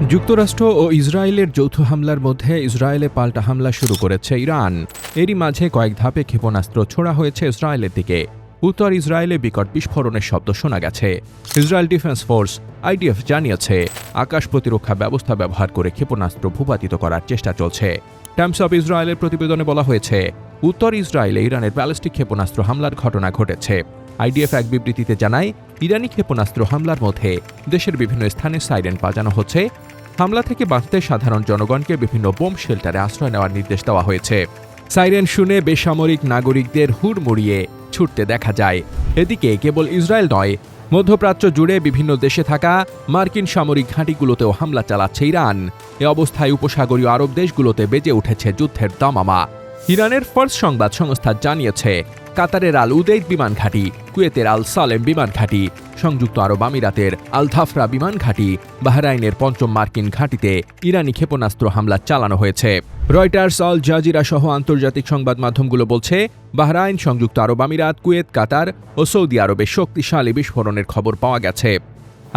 যুক্তরাষ্ট্র ও ইসরায়েলের যৌথ হামলার মধ্যে ইসরায়েলে পাল্টা হামলা শুরু করেছে ইরান। এরই মাঝে কয়েক ধাপে ক্ষেপণাস্ত্র ছোড়া হয়েছে ইসরায়েলের দিকে। উত্তর ইসরায়েলে বিকট বিস্ফোরণের শব্দ শোনা গেছে। ইসরায়েল ডিফেন্স ফোর্স আইডিএফ জানিয়েছে, আকাশ প্রতিরক্ষা ব্যবস্থা ব্যবহার করে ক্ষেপণাস্ত্র ভূপাতিত করার চেষ্টা চলছে। টাইমস অব ইসরায়েলের প্রতিবেদনে বলা হয়েছে, উত্তর ইসরায়েলে ইরানের ব্যালিস্টিক ক্ষেপণাস্ত্র হামলার ঘটনা ঘটেছে। আইডিএফ এক বিবৃতিতে জানায়, ইরানি ক্ষেপণাস্ত্র হামলার মধ্যে দেশের বিভিন্ন স্থানে সাইরেন বাজানো হচ্ছে। হামলা থেকে বাঁচতে সাধারণ জনগণকে বিভিন্ন বোম শেল্টারে আশ্রয় নেওয়ার নির্দেশ দেওয়া হয়েছে। সাইরেন শুনে বেসামরিক নাগরিকদের হুড়মুড়িয়ে ছুটতে দেখা যায়। এদিকে কেবল ইসরায়েল নয়, মধ্যপ্রাচ্য জুড়ে বিভিন্ন দেশে থাকা মার্কিন সামরিক ঘাঁটিগুলোতেও হামলা চালাচ্ছে ইরান। এ অবস্থায় উপসাগরীয় আরব দেশগুলোতে বেজে উঠেছে যুদ্ধের দামামা। ইরানের ফার্স সংবাদ সংস্থা জানিয়েছে, কাতারের আল উদেইদ বিমান ঘাঁটি, কুয়েতের আল সালেম বিমান ঘাঁটি, সংযুক্ত আরব আমিরাতের আল ধাফরা বিমান ঘাঁটি, বাহরাইনের পঞ্চম মার্কিন ঘাঁটিতে ইরানি ক্ষেপণাস্ত্র হামলা চালানো হয়েছে। রয়টার্স, আল জাজিরা সহ আন্তর্জাতিক সংবাদ মাধ্যমগুলো বলছে, বাহরাইন, সংযুক্ত আরব আমিরাত, কুয়েত, কাতার ও সৌদি আরবে শক্তিশালী বিস্ফোরণের খবর পাওয়া গেছে।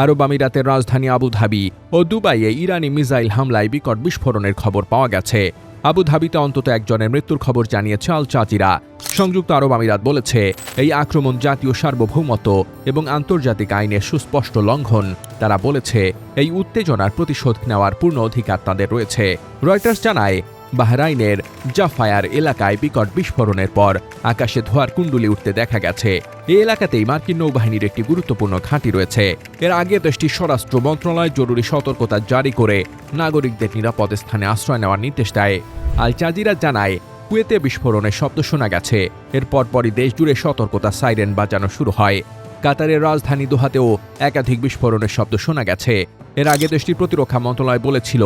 আরব আমিরাতের রাজধানী আবুধাবি ও দুবাইয়ে ইরানি মিসাইল হামলায় বিকট বিস্ফোরণের খবর পাওয়া গেছে। আবুধাবিতে অন্তত একজনের মৃত্যুর খবর জানিয়েছে আল জাজিরা। সংযুক্ত আরব আমিরাত বলেছে, এই আক্রমণ জাতীয় সার্বভৌমত্ব এবং আন্তর্জাতিক আইনের সুস্পষ্ট লঙ্ঘন। তারা বলেছে, এই উত্তেজনার প্রতিশোধ নেওয়ার পূর্ণ অধিকার তাদের রয়েছে। রয়টার্স জানায়, বাহরাইনের জাফায়ার এলাকায় বিকট বিস্ফোরণের পর আকাশে ধোঁয়ার কুণ্ডুলি উঠতে দেখা গেছে। এই এলাকাতেই মার্কিন নৌবাহিনীর একটি গুরুত্বপূর্ণ ঘাঁটি রয়েছে। এর আগে দেশটির স্বরাষ্ট্র মন্ত্রণালয় জরুরি সতর্কতা জারি করে নাগরিকদের নিরাপদ স্থানে আশ্রয় নেওয়ার নির্দেশ দেয়। আল জাজিরা জানায়, কুয়েতে বিস্ফোরণের শব্দ শোনা গেছে। এর পরপরই দেশজুড়ে সতর্কতা সাইরেন বাজানো শুরু হয়। কাতারের রাজধানী দোহাতেও একাধিক বিস্ফোরণের শব্দ শোনা গেছে। এর আগে দেশটির প্রতিরক্ষা মন্ত্রণালয় বলেছিল,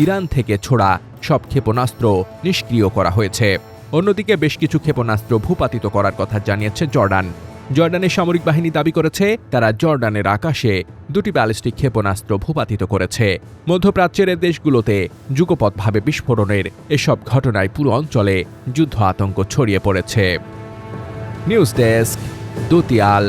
ইরান থেকে ছোড়া সব ক্ষেপণাস্ত্র নিষ্ক্রিয় করা হয়েছে। অন্যদিকে বেশ কিছু ক্ষেপণাস্ত্র ভূপাতিত করার কথা জানিয়েছে জর্ডান। জর্ডানের সামরিক বাহিনী দাবি করেছে, তারা জর্ডানের আকাশে দুটি ব্যালিস্টিক ক্ষেপণাস্ত্র ভূপাতিত করেছে। মধ্যপ্রাচ্যের দেশগুলোতে যুগপৎভাবে বিস্ফোরণের এসব ঘটনায় পুরো অঞ্চলে যুদ্ধ আতঙ্ক ছড়িয়ে পড়েছে। News desk, দুতিয়াল।